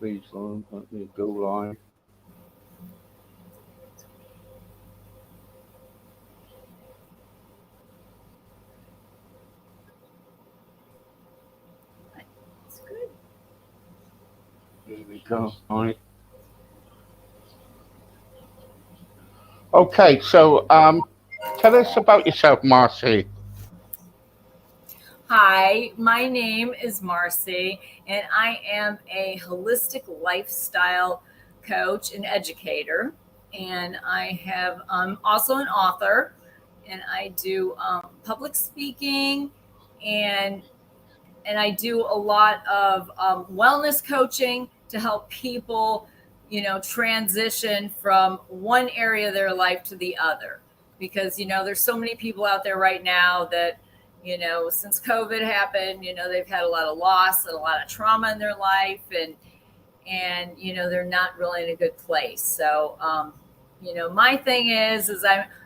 Please, Lord, let me go live. It's good. Here we go. All right. Okay, so tell us about yourself, Marcie. Hi, my name is Marcie, and I am a holistic lifestyle coach and educator. And I have also an author, and I do public speaking, and I do a lot of wellness coaching to help people, transition from one area of their life to the other. Because there's so many people out there right now that, since COVID happened, they've had a lot of loss and a lot of trauma in their life, and they're not really in a good place. So, my thing is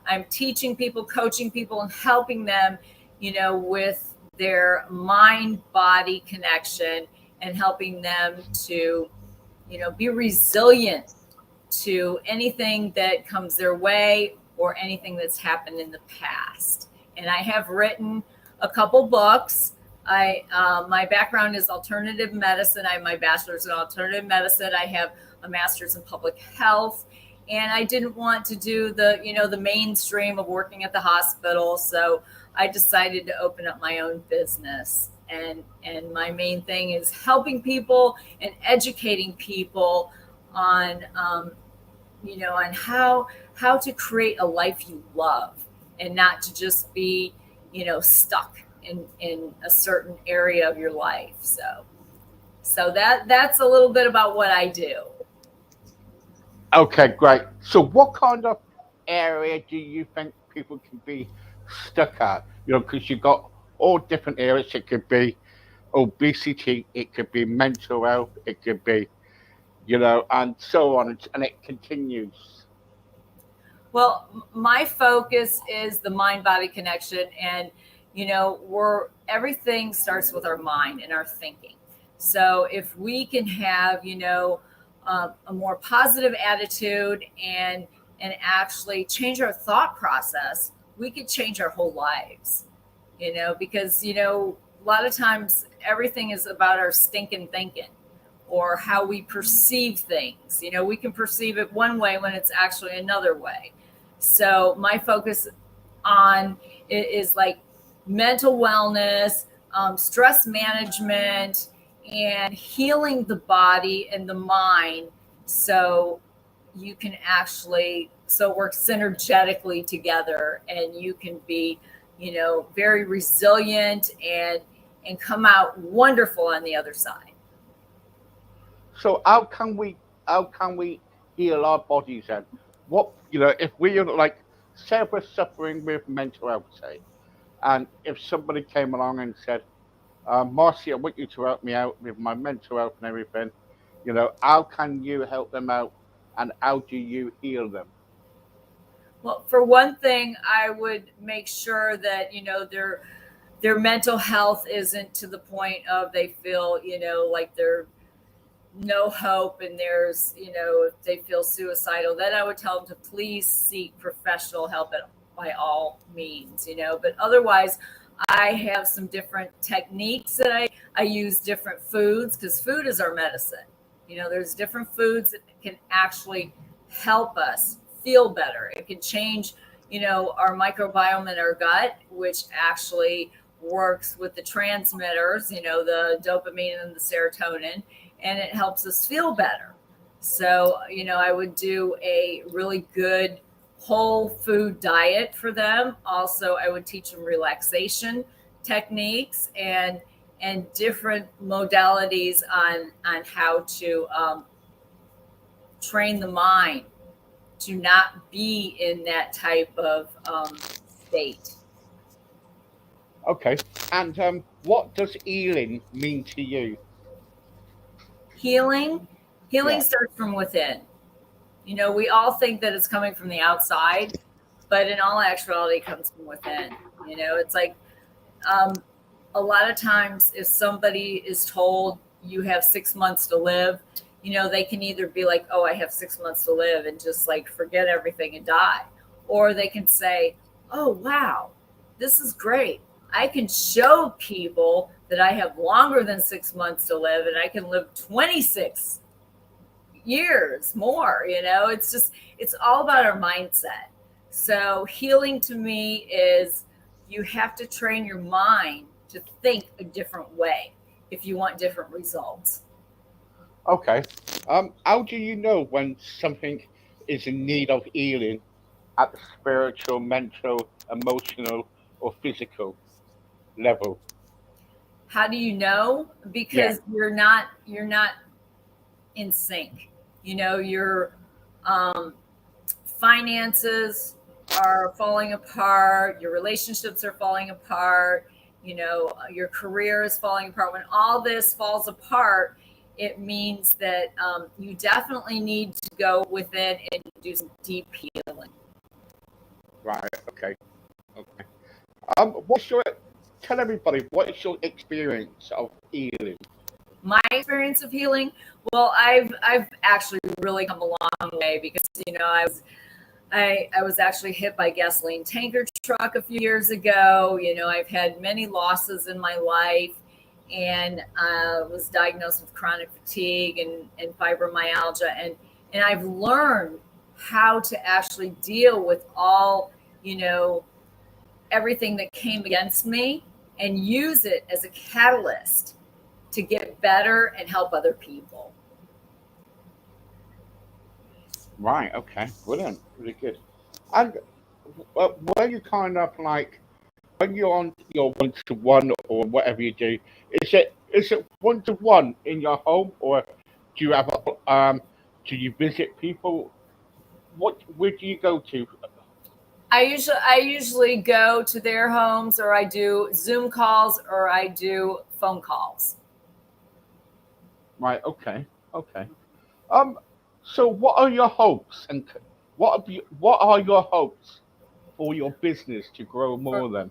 I'm teaching people, coaching people, and helping them, with their mind body connection, and helping them to, be resilient to anything that comes their way or anything that's happened in the past. And I have written a couple books. My background is alternative medicine. I have my bachelor's in alternative medicine. I have a master's in public health, and I didn't want to do the mainstream of working at the hospital. So I decided to open up my own business. And my main thing is helping people and educating people on, on how to create a life you love, and not to just be, stuck in a certain area of your life. So that's a little bit about what I do. Okay, great. So, what kind of area do you think people can be stuck at? Because you've got all different areas. It could be obesity, it could be mental health, it could be, and so on, and it continues. Well, my focus is the mind body connection. And, we're everything starts with our mind and our thinking. So if we can have, a more positive attitude, and actually change our thought process, we could change our whole lives, because, a lot of times everything is about our stinking thinking, or how we perceive things. We can perceive it one way when it's actually another way. So my focus on it is like mental wellness, stress management, and healing the body and the mind. So you can actually, so it works synergetically together, and you can be, very resilient, and come out wonderful on the other side. So, how can we heal our bodies then? What if we are like, say, we're suffering with mental health, say, and if somebody came along and said, Marcy, I want you to help me out with my mental health and everything. How can you help them out, and how do you heal them? Well, for one thing, I would make sure that, their mental health isn't to the point of they feel, like they're no hope, and there's, if they feel suicidal, then I would tell them to please seek professional help by all means. But otherwise, I have some different techniques that I use different foods, because food is our medicine. There's different foods that can actually help us feel better. It can change, our microbiome in our gut, which actually works with the transmitters, the dopamine and the serotonin, and it helps us feel better. So, I would do a really good whole food diet for them. Also, I would teach them relaxation techniques, and different modalities on how to train the mind to not be in that type of state. Okay. And what does healing mean to you? Healing, healing Yeah. starts from within. We all think that it's coming from the outside, but in all actuality, it comes from within. It's like, um, a lot of times, if somebody is told you have 6 months to live, they can either be like, oh, I have 6 months to live and just like forget everything and die. Or they can say, oh, wow, this is great. I can show people that I have longer than 6 months to live and I can live 26 years more. It's all about our mindset. So healing to me is you have to train your mind to think a different way if you want different results. Okay. How do you know when something is in need of healing at the spiritual, mental, emotional, or physical level? How do you know? Yeah. Because you're not in sync. Your um, finances are falling apart, your relationships are falling apart, your career is falling apart. When all this falls apart, it means that you definitely need to go within and do some deep healing. Right. Okay. Okay. Tell everybody what is your experience of healing? My experience of healing, well, I've actually really come a long way because I was actually hit by a gasoline tanker truck a few years ago. I've had many losses in my life and was diagnosed with chronic fatigue and fibromyalgia. And I've learned how to actually deal with all, everything that came against me and use it as a catalyst to get better and help other people. Right. Okay. Brilliant. Really good. And were you kind of like when you're on your one to one or whatever you do? Is it one to one in your home, or do you have do you visit people? Where do you go to? I usually go to their homes, or I do Zoom calls, or I do phone calls. Right. Okay. Okay. Um. So, what are your hopes and what are your hopes for your business to grow For more? Then.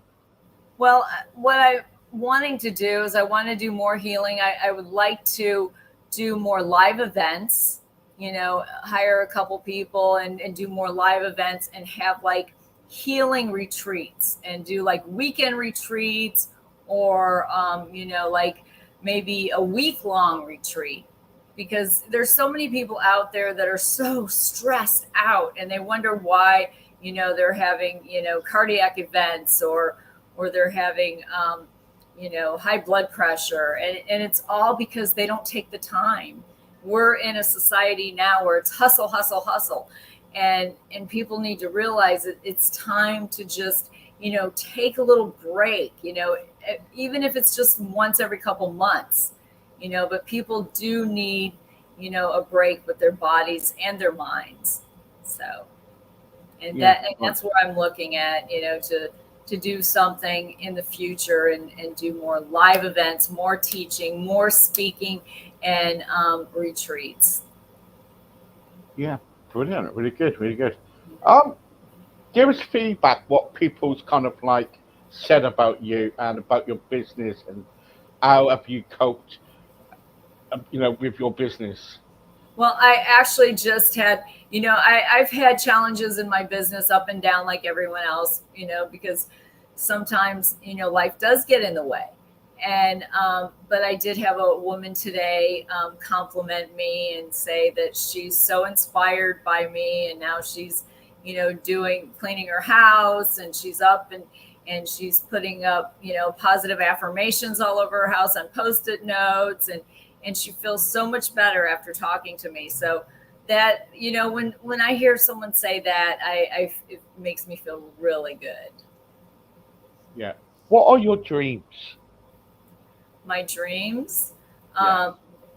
Well, what I wanting to do is I want to do more healing. I would like to do more live events, hire a couple people and do more live events and have like healing retreats and do like weekend retreats or, like maybe a week long retreat because there's so many people out there that are so stressed out and they wonder why, they're having, cardiac events or they're having high blood pressure and it's all because they don't take the time. We're in a society now where it's hustle hustle hustle and people need to realize that it's time to just take a little break, even if it's just once every couple months, but people do need a break with their bodies and their minds. So and Yeah. that's where I'm looking at, to do something in the future and do more live events, more teaching, more speaking, and retreats. Yeah. Brilliant. Really good. Really good. Um. Give us feedback. What people's kind of like said about you and about your business, and how have you coped? With your business. Well, I actually just had, I've had challenges in my business up and down like everyone else, because sometimes, life does get in the way. And, but I did have a woman today compliment me and say that she's so inspired by me. And now she's, cleaning her house and she's up and she's putting up, positive affirmations all over her house on Post-it notes and she feels so much better after talking to me. So that, when I hear someone say that, it makes me feel really good. Yeah. What are your dreams? My dreams, Yeah. um,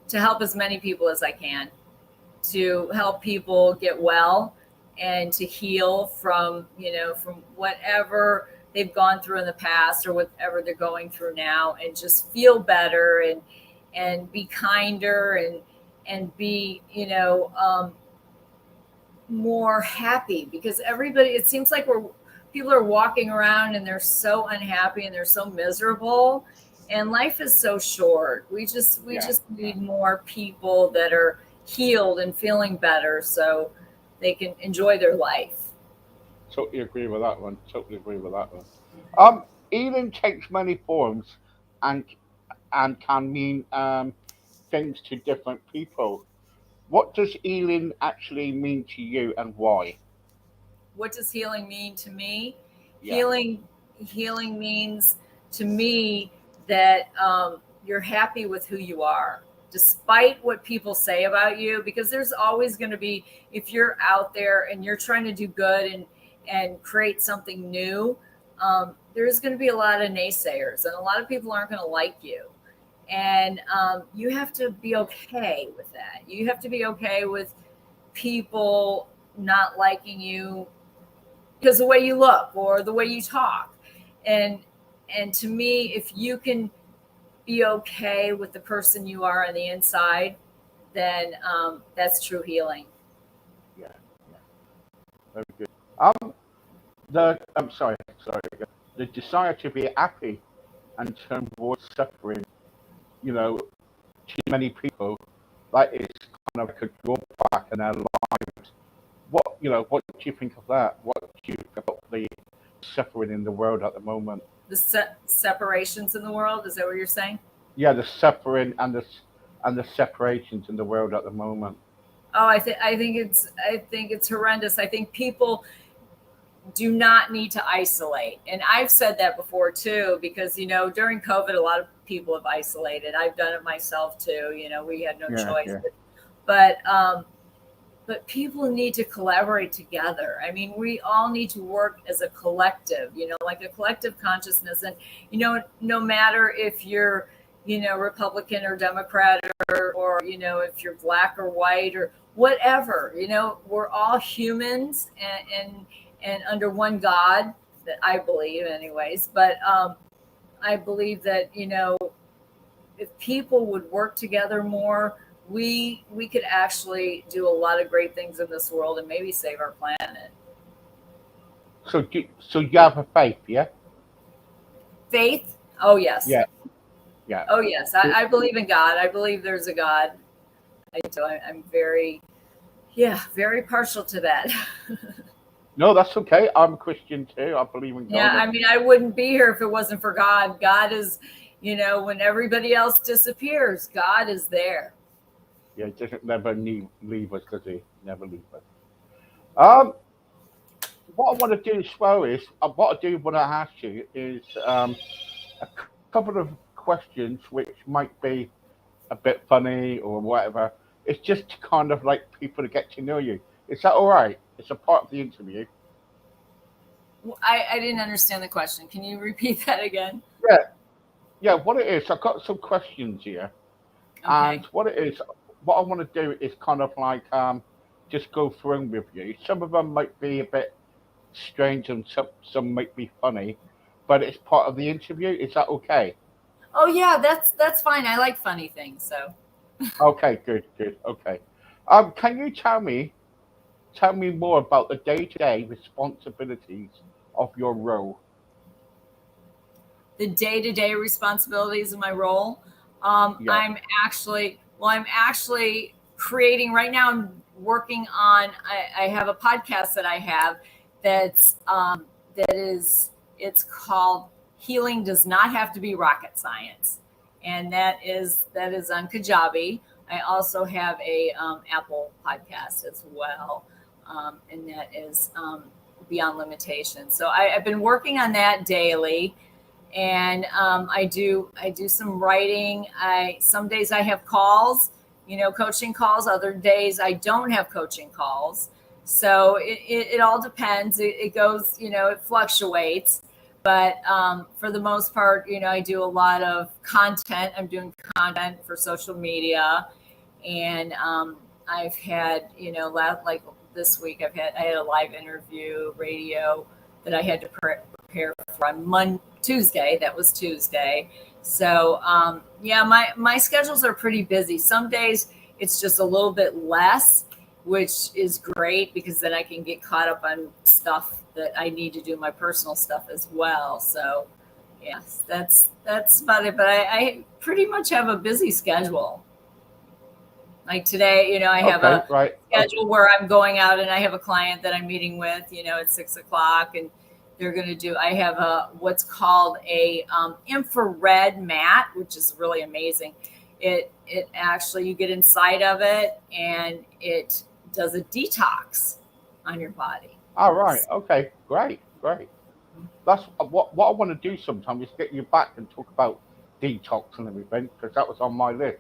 to help as many people as I can, to help people get well and to heal from whatever they've gone through in the past or whatever they're going through now, and just feel better and be kinder and be more happy, because everybody, it seems like people are walking around and they're so unhappy and they're so miserable, and life is so short. We just Yeah. need more people that are healed and feeling better so they can enjoy their life. Totally agree with that one. Totally agree with that one. Healing takes many forms, and can mean things to different people. What does healing actually mean to you, and why? What does healing mean to me? Yeah, Healing means to me that you're happy with who you are, despite what people say about you. Because there's always going to be, if you're out there and you're trying to do good and create something new, there's going to be a lot of naysayers, and a lot of people aren't going to like you. And you have to be okay with that. You have to be okay with people not liking you because the way you look or the way you talk. And to me, if you can be okay with the person you are on the inside, then that's true healing. yeah, yeah. Very good. Um, sorry. The desire to be happy and turn towards suffering. You know, too many people that is kind of like a drawback in their lives. What do you think of that? What do you think about the suffering in the world at the moment? The separations in the world, is that what you're saying? Yeah, the suffering and the separations in the world at the moment. Oh, I think it's horrendous. I think people do not need to isolate. And I've said that before too, because, during COVID, a lot of people have isolated. I've done it myself too. We had no Yeah, choice. yeah, But people need to collaborate together. I mean, we all need to work as a collective, like a collective consciousness. And, no matter if you're, Republican or Democrat if you're black or white or whatever, we're all humans and under one God, that I believe anyways. But I believe that, if people would work together more, we could actually do a lot of great things in this world and maybe save our planet. So you have a faith, yeah? Faith? Oh yes. Yeah, yeah. Oh yes. I believe in God. I believe there's a God. I do. I'm very, yeah, very partial to that. No, that's okay. I'm a Christian too. I believe in Yeah, God. I mean, I wouldn't be here if it wasn't for God. God is, when everybody else disappears, God is there. Yeah, he doesn't never leave us, does he? Never leave us. Um, what I want to do as well is, what I do want to ask you is a couple of questions which might be a bit funny or whatever. It's just to kind of like people to get to know you. Is that all right? It's a part of the interview. I didn't understand the question. Can you repeat that again? Yeah, yeah. What it is, I've got some questions here, and Okay. what I want to do is kind of like just go through them with you. Some of them might be a bit strange, and some might be funny, but it's part of the interview. Is that okay? Oh yeah, that's fine. I like funny things. So Okay, good, good. Okay. Can you tell me more about the day-to-day responsibilities of your role? the day-to-day responsibilities of my role, Yeah, I'm actually creating right now. I'm working on. I have a podcast that I have that's that is it's called Healing Does Not Have to Be Rocket Science, and that is on Kajabi. I also have a Apple podcast as well, and that is Beyond Limitation. So I've been working on that daily, and I do some writing. I Some days I have calls, coaching calls. Other days I don't have coaching calls. So it all depends. It goes, it fluctuates. But for the most part, I do a lot of content. I'm doing content for social media, and I've had, like this week, I had a live interview radio that I had to prepare for on Tuesday. That was Tuesday. So yeah, my schedules are pretty busy. Some days it's just a little bit less, which is great because then I can get caught up on stuff that I need to do, my personal stuff as well. So yes, that's about it. But I pretty much have a busy schedule. Like today, I have Okay, a right. schedule where I'm going out and I have a client that I'm meeting with, at 6 o'clock, and they're going to do. I have a what's called a infrared mat, which is really amazing. It actually you get inside of it and it does a detox on your body. All right. Okay. Great. Great. That's what I want to do sometime is get you back and talk about detox and everything because that was on my list.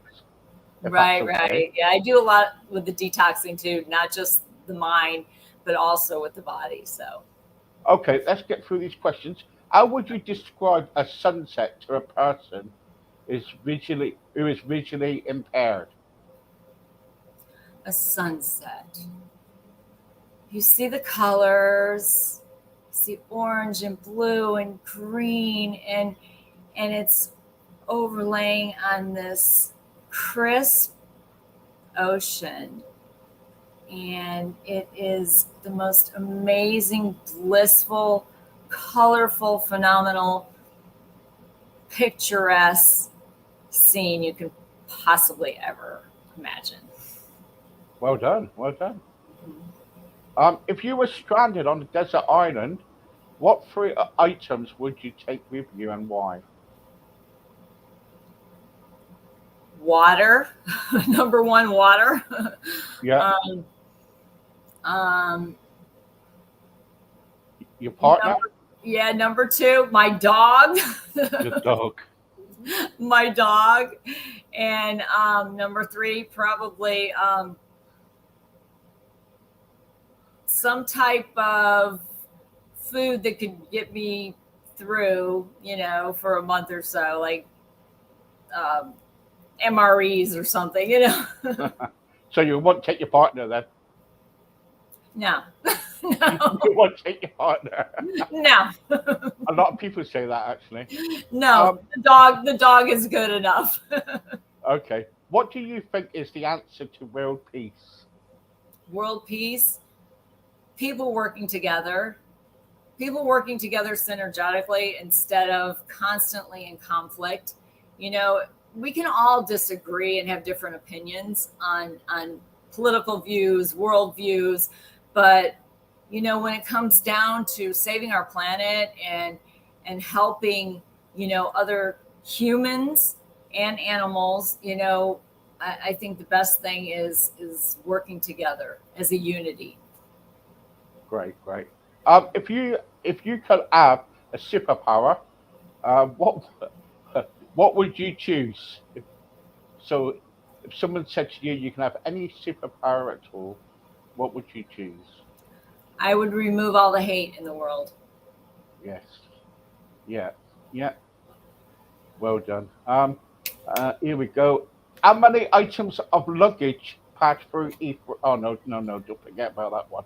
If that's Right, okay. right. Yeah, I do a lot with the detoxing too, not just the mind, but also with the body. So, Okay. Let's get through these questions. How would you describe a sunset to a person who is visually impaired? a sunset. You see the colors, you see orange and blue and green, and it's overlaying on this crisp ocean, and it is the most amazing, blissful, colorful, phenomenal, picturesque scene you can possibly ever imagine. Well done. Well done. If you were stranded on a desert island, what three items would you take with you and why? Water, number one, water. Yeah. um, um, Your partner? number, yeah, number two, my dog. Your dog. My dog. And number three, probably some type of food that could get me through, for a month or so, like um, MREs or something. So you won't take your partner then? No, You no, won't take your partner. no, A lot of people say that actually. no. Um, The dog is good enough. okay. What do you think is the answer to world peace? World peace, people working together, synergetically instead of constantly in conflict. We can all disagree and have different opinions on political views, world views, but when it comes down to saving our planet and helping other humans and animals, I think the best thing is working together as a unity. Great, great. If you could have a superpower, what what would you choose? So, if someone said to you, you can have any superpower at all, what would you choose? I would remove all the hate in the world. Yes. Yeah. Yeah. Well done. Here we go. How many items of luggage pass through each? Oh no, no, no! Don't forget about that one.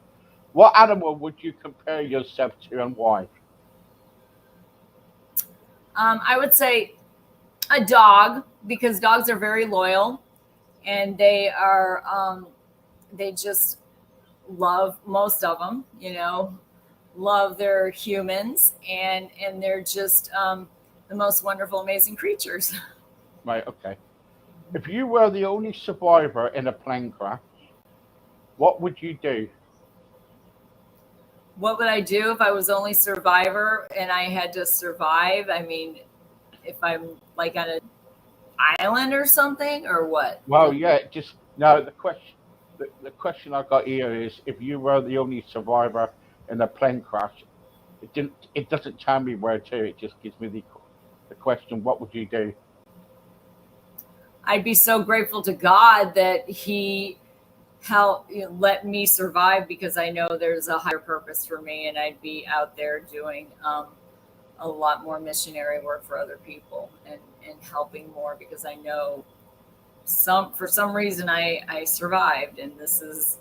What animal would you compare yourself to, and why? I would say a dog, because dogs are very loyal, and they just love, most of them, love their humans, and they're just the most wonderful, amazing creatures. Right. Okay. If you were the only survivor in a plane crash, what would you do? What would I do if I was only survivor and I had to survive? I mean, if I'm like on an island or something, or what? Well, yeah. Just no. The question I got here is, if you were the only survivor in a plane crash, it didn't. It doesn't tell me where to. It just gives me the question. What would you do? I'd be so grateful to God that He helped, let me survive, because I know there's a higher purpose for me, and I'd be out there doing a lot more missionary work for other people, and helping more, because I know for some reason I survived, and this is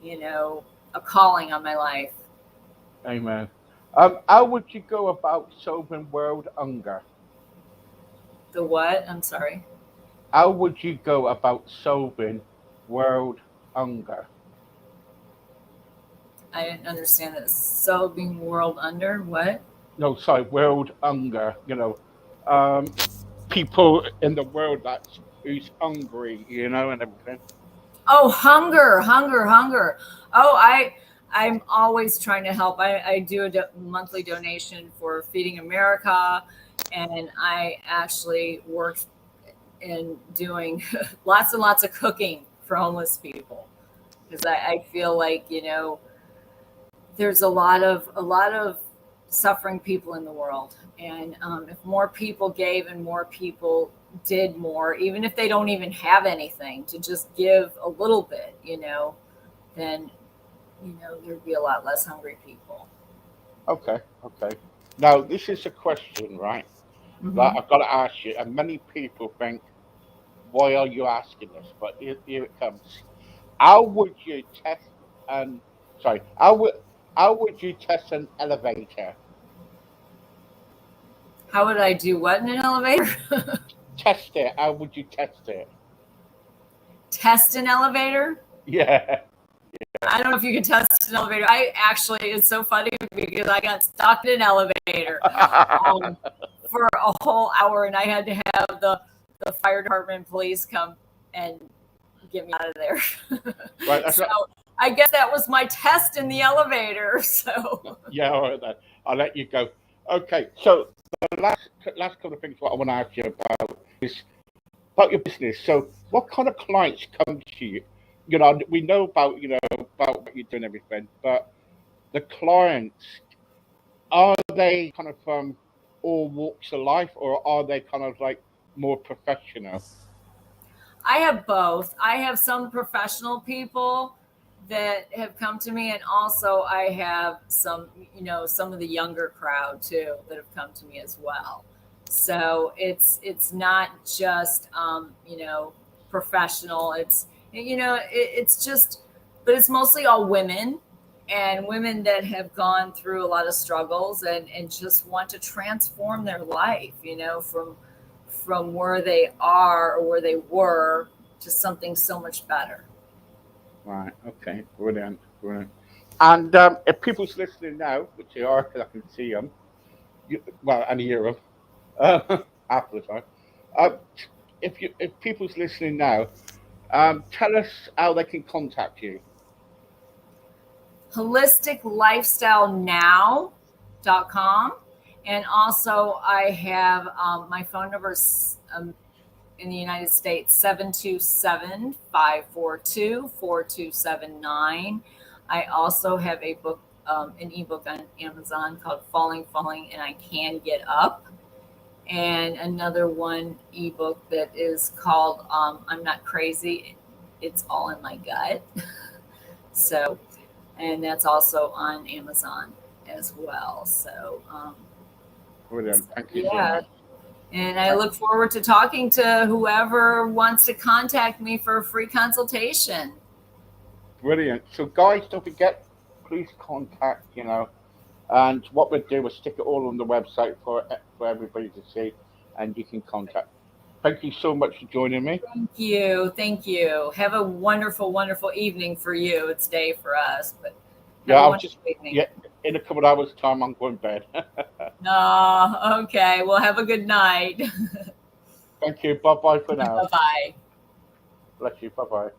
a calling on my life. Amen. How would you go about solving world hunger? The what? I'm sorry. How would you go about solving world hunger? I didn't understand that. So being world under what? No, sorry, world hunger. Um, people in the world who's hungry, and everything. Oh, hunger. Oh, I'm always trying to help. I do a monthly donation for Feeding America, and I actually work in doing lots and lots of cooking for homeless people because I feel like there's a lot of suffering people in the world, and if more people gave and more people did more, even if they don't even have anything, to just give a little bit, then there'd be a lot less hungry people. Okay, okay. Now this is a question, right? That Hmm. I've got to ask you, and many people think, "Why are you asking this?" But here it comes. How would you test an? Sorry, how would you test an elevator? How would I do what in an elevator? Test it. How would you test it? Test an elevator? Yeah. I don't know if you can test an elevator. It's so funny because I got stuck in an elevator um, for a whole hour, and I had to have the fire department, police come and get me out of there. Right. That's So not, I guess that was my test in the elevator. So yeah. All right then. I'll let you go. Okay. So the last couple of things what I want to ask you about is about your business. So what kind of clients come to you? We know about what you do and everything, but the clients, are they kind of from all walks of life, or are they kind of like more professional? I have both. I have some professional people that have come to me, and also I have some of the younger crowd too that have come to me as well. So it's not just professional. It's just, but it's mostly all women, and women that have gone through a lot of struggles and just want to transform their life, from where they are or where they were to something so much better. Right. Okay. Brilliant. Brilliant. And if people's listening now, which they are, because I can see them, well, and hear them, half the time. Uh, if people's listening now, tell us how they can contact you. Holisticlifestylenow.com. And also, I have my phone number in the United States, 727-542-4279. I also have an ebook on Amazon called Falling, and I Can Get Up. And another one ebook that is called I'm Not Crazy, It's All in My Gut. So, and that's also on Amazon as well. Brilliant. Thank you so Yeah. much. And I look forward to talking to whoever wants to contact me for a free consultation. Brilliant. So, guys, don't forget, please contact, and what we'll do is stick it all on the website for everybody to see, and you can contact. Thank you so much for joining me. Thank you. Thank you. Have a wonderful, wonderful evening for you. It's day for us, but have Yeah, a I'll just, wonderful evening. yeah, in a couple of hours' time, I'm going to bed. Okay. Well, have a good night. Thank you. Bye bye for Bye now. bye. Bless you. Bye bye.